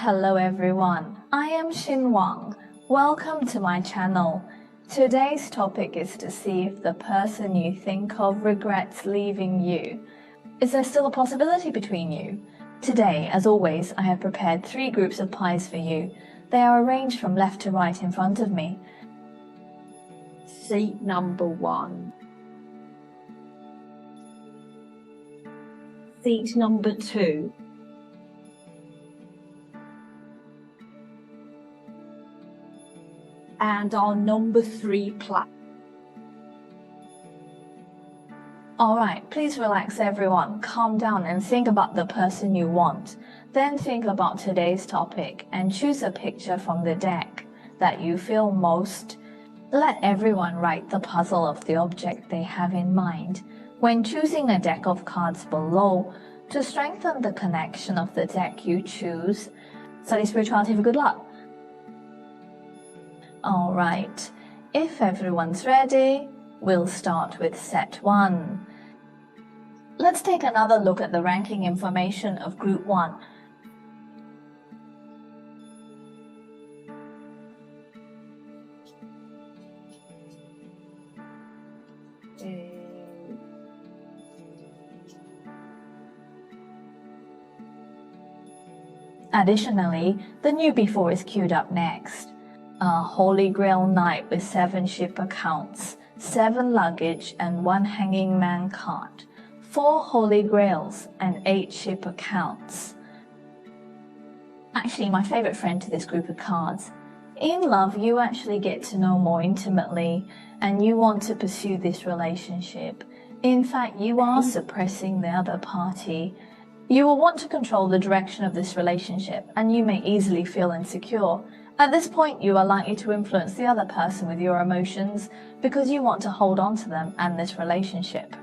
Hello everyone, I am Xin Wang. Welcome to my channel. Today's topic is to see if the person you think of regrets leaving you. Is there still a possibility between you? Today, as always, I have prepared 3 groups of pies for you. They are arranged from left to right in front of me. Seat number 1. Seat number 2. And our number 3 platform. Alright, please relax everyone, calm down and think about the person you want. Then think about today's topic and choose a picture from the deck that you feel most. Let everyone write the puzzle of the object they have in mind when choosing a deck of cards below to strengthen the connection of the deck you choose. Study spirituality for good luck. Alright, if everyone's ready, we'll start with set 1. Let's take another look at the ranking information of Group 1. Additionally, the newbie 4 is queued up next. A Holy Grail Knight with 7 ship accounts, 7 luggage and 1 hanging man card, 4 Holy Grails and 8 ship accounts. Actually, my favorite friend to this group of cards. In love, you actually get to know more intimately and you want to pursue this relationship. In fact, you are suppressing the other party. You will want to control the direction of this relationship and you may easily feel insecure. At this point, you are likely to influence the other person with your emotions because you want to hold on to them and this relationship.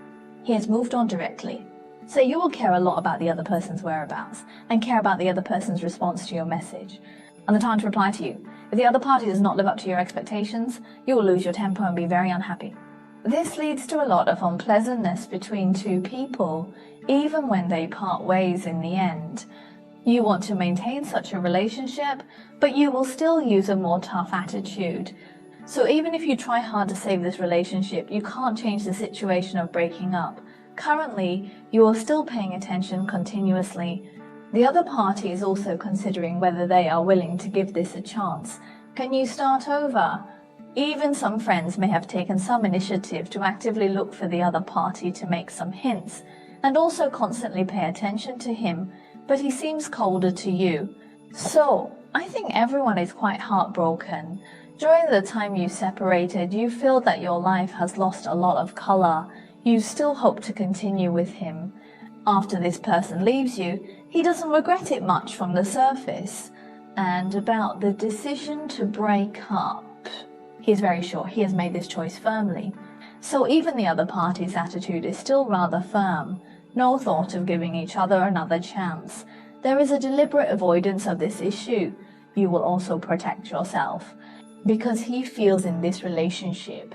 He has moved on directly. So you will care a lot about the other person's whereabouts and care about the other person's response to your message and the time to reply to you. If the other party does not live up to your expectations, you will lose your temper and be very unhappy. This leads to a lot of unpleasantness between 2 people, even when they part ways in the end. You want to maintain such a relationship, but you will still use a more tough attitude. So even if you try hard to save this relationship, you can't change the situation of breaking up. Currently, you are still paying attention continuously. The other party is also considering whether they are willing to give this a chance. Can you start over? Even some friends may have taken some initiative to actively look for the other party to make some hints, and also constantly pay attention to him, but he seems colder to you. So, I think everyone is quite heartbroken. During the time you separated, you feel that your life has lost a lot of color. You still hope to continue with him. After this person leaves you, he doesn't regret it much from the surface. And about the decision to break up, he is very sure he has made this choice firmly. So even the other party's attitude is still rather firm. No thought of giving each other another chance. There is a deliberate avoidance of this issue. You will also protect yourself because he feels in this relationship.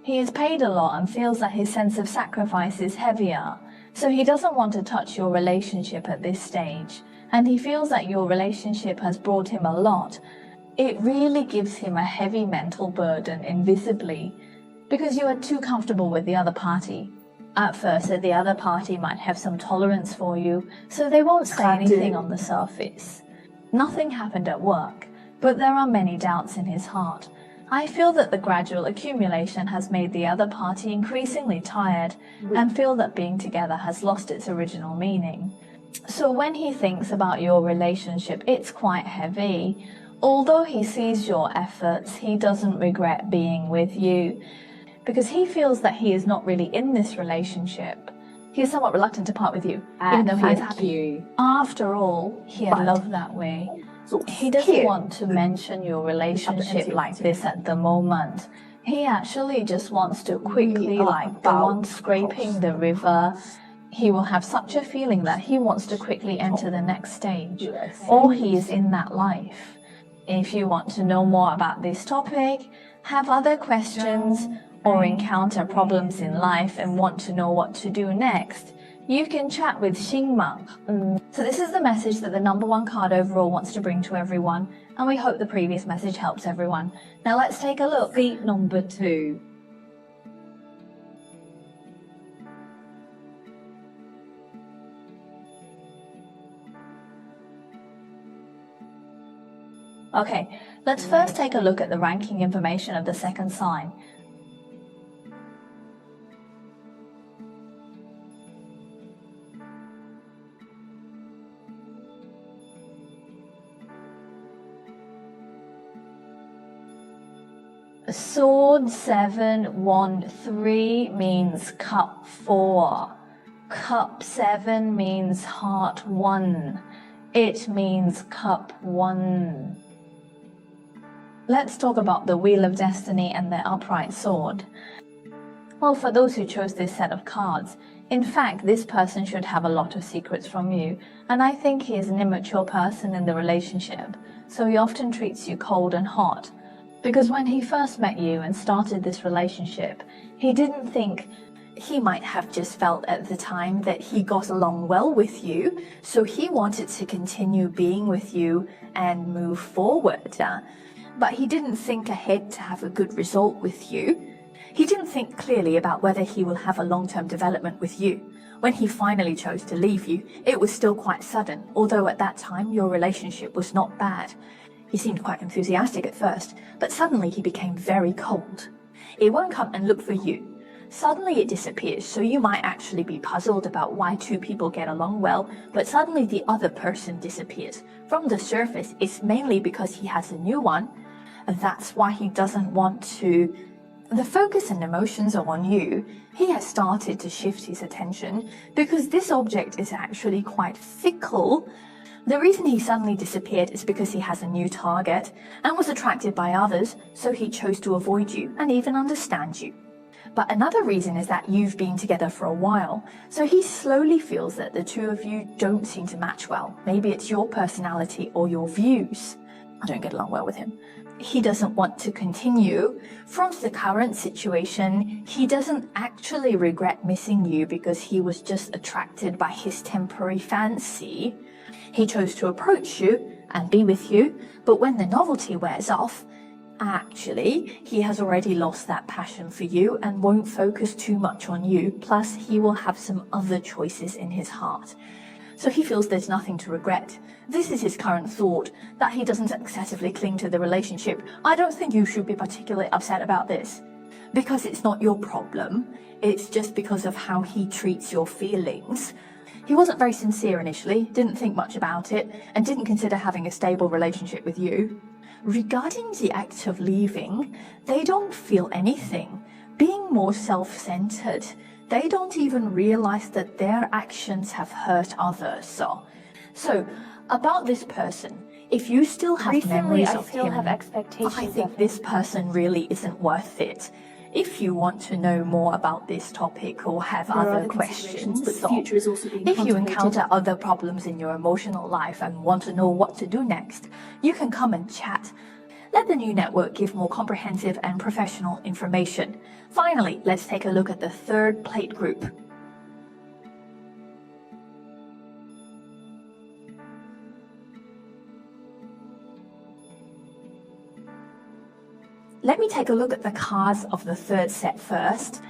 He is paid a lot and feels that his sense of sacrifice is heavier. So he doesn't want to touch your relationship at this stage. And he feels that your relationship has brought him a lot. It really gives him a heavy mental burden invisibly because you are too comfortable with the other party. At first, the other party might have some tolerance for you, so they won't say anything on the surface. Nothing happened at work, but there are many doubts in his heart. I feel that the gradual accumulation has made the other party increasingly tired and feel that being together has lost its original meaning. So when he thinks about your relationship, it's quite heavy. Although he sees your efforts, he doesn't regret being with you, because he feels that he is not really in this relationship. He is somewhat reluctant to part with you, even though he is happy. After all, he had love that way. He doesn't want to mention your relationship like this at the moment. He actually just wants to quickly, like the one scraping the river, he will have such a feeling that he wants to quickly enter the next stage, or he is in that life. If you want to know more about this topic, have other questions, or encounter problems in life and want to know what to do next, You can chat with Xingmang. So this is the message that the number one card overall wants to bring to everyone, and we hope the previous message helps everyone. Now let's take a look. Seat number 2. Okay, let's first take a look at the ranking information of the second sign. Sword 7, Wand 3 means cup 4. Cup 7 means heart 1. It means cup 1. Let's talk about the Wheel of Destiny and the upright sword. Well, for those who chose this set of cards, in fact, this person should have a lot of secrets from you, and I think he is an immature person in the relationship, so he often treats you cold and hot. Because when he first met you and started this relationship, he didn't think he might have just felt at the time that he got along well with you, so he wanted to continue being with you and move forward. But he didn't think ahead to have a good result with you. He didn't think clearly about whether he will have a long-term development with you. When he finally chose to leave you, it was still quite sudden, although at that time your relationship was not bad. He seemed quite enthusiastic at first, but suddenly he became very cold. It won't come and look for you. Suddenly it disappears, so you might actually be puzzled about why two people get along well, but suddenly the other person disappears. From the surface, it's mainly because he has a new one, and that's why he doesn't want to. The focus and emotions are on you. He has started to shift his attention because this object is actually quite fickle. The reason he suddenly disappeared is because he has a new target and was attracted by others, so he chose to avoid you and even understand you. But another reason is that you've been together for a while, so he slowly feels that the two of you don't seem to match well. Maybe it's your personality or your views. I don't get along well with him. He doesn't want to continue. From the current situation, he doesn't actually regret missing you because he was just attracted by his temporary fancy. He chose to approach you and be with you, but when the novelty wears off, actually, he has already lost that passion for you and won't focus too much on you, plus he will have some other choices in his heart. So he feels there's nothing to regret. This is his current thought, that he doesn't excessively cling to the relationship. I don't think you should be particularly upset about this, because it's not your problem. It's just because of how he treats your feelings. He wasn't very sincere initially, didn't think much about it, and didn't consider having a stable relationship with you. Regarding the act of leaving, they don't feel anything. Being more self-centered, they don't even realize that their actions have hurt others. So about this person, if you still have memories of him, I think this person really isn't worth it. If you want to know more about this topic or have other questions, if you encounter other problems in your emotional life and want to know what to do next, you can come and chat. Let the new network give more comprehensive and professional information. Finally, let's take a look at the third plate group. Let me take a look at the cards of the third set first.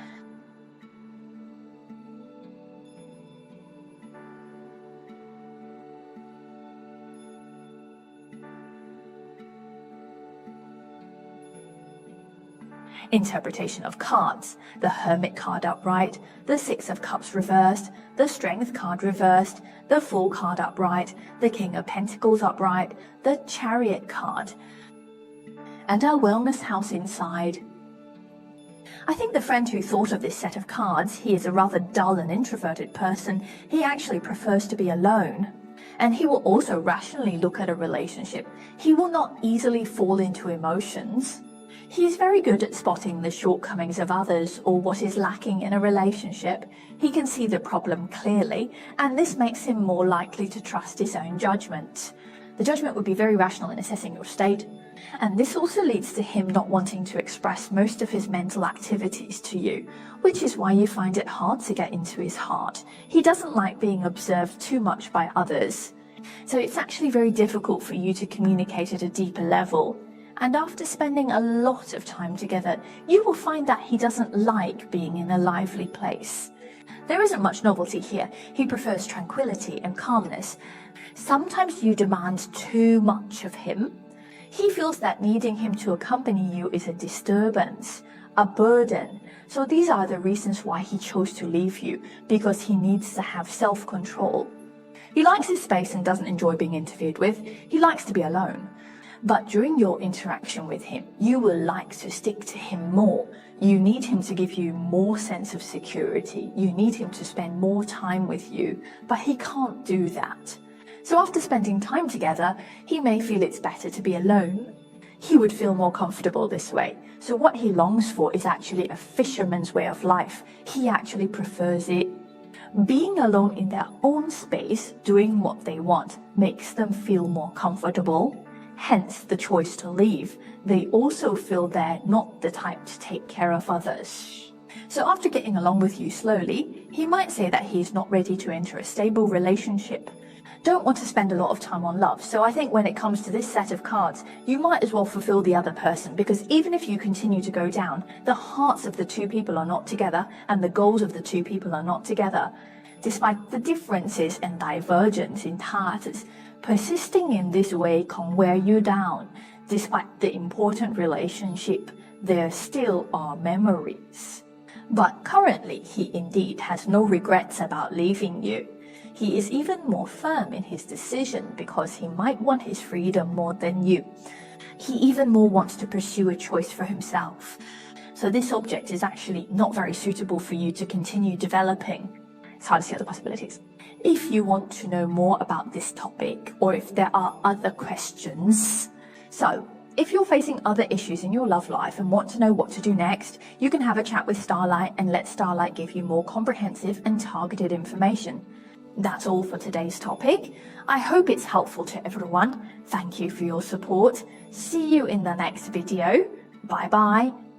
Interpretation of cards. The Hermit card upright, the Six of Cups reversed, the Strength card reversed, the Fool card upright, the King of Pentacles upright, the Chariot card, and our wellness house inside. I think the friend who thought of this set of cards, he is a rather dull and introverted person. He actually prefers to be alone. And he will also rationally look at a relationship. He will not easily fall into emotions. He is very good at spotting the shortcomings of others or what is lacking in a relationship. He can see the problem clearly, and this makes him more likely to trust his own judgment. The Judgment would be very rational in assessing your state. And this also leads to him not wanting to express most of his mental activities to you, which is why you find it hard to get into his heart. He doesn't like being observed too much by others. So it's actually very difficult for you to communicate at a deeper level. And after spending a lot of time together, you will find that he doesn't like being in a lively place. There isn't much novelty here. He prefers tranquility and calmness. Sometimes you demand too much of him. He feels that needing him to accompany you is a disturbance, a burden. So these are the reasons why he chose to leave you, because he needs to have self-control. He likes his space and doesn't enjoy being interfered with. He likes to be alone. But during your interaction with him, you will like to stick to him more. You need him to give you more sense of security. You need him to spend more time with you, but he can't do that. So after spending time together, he may feel it's better to be alone. He would feel more comfortable this way. So what he longs for is actually a fisherman's way of life. He actually prefers it. Being alone in their own space, doing what they want, makes them feel more comfortable. Hence the choice to leave. They also feel they're not the type to take care of others. So after getting along with you slowly, he might say that he's not ready to enter a stable relationship. Don't want to spend a lot of time on love. So I think when it comes to this set of cards, you might as well fulfill the other person, because even if you continue to go down, the hearts of the two people are not together and the goals of the two people are not together. Despite the differences and divergence in paths, persisting in this way can wear you down. Despite the important relationship, there still are memories. But currently, he indeed has no regrets about leaving you. He is even more firm in his decision because he might want his freedom more than you. He even more wants to pursue a choice for himself. So this object is actually not very suitable for you to continue developing. It's hard to see other possibilities. If you want to know more about this topic, or if there are other questions, if you're facing other issues in your love life and want to know what to do next, you can have a chat with Starlight and let Starlight give you more comprehensive and targeted information. That's all for today's topic. I hope it's helpful to everyone. Thank you for your support. See you in the next video. Bye bye.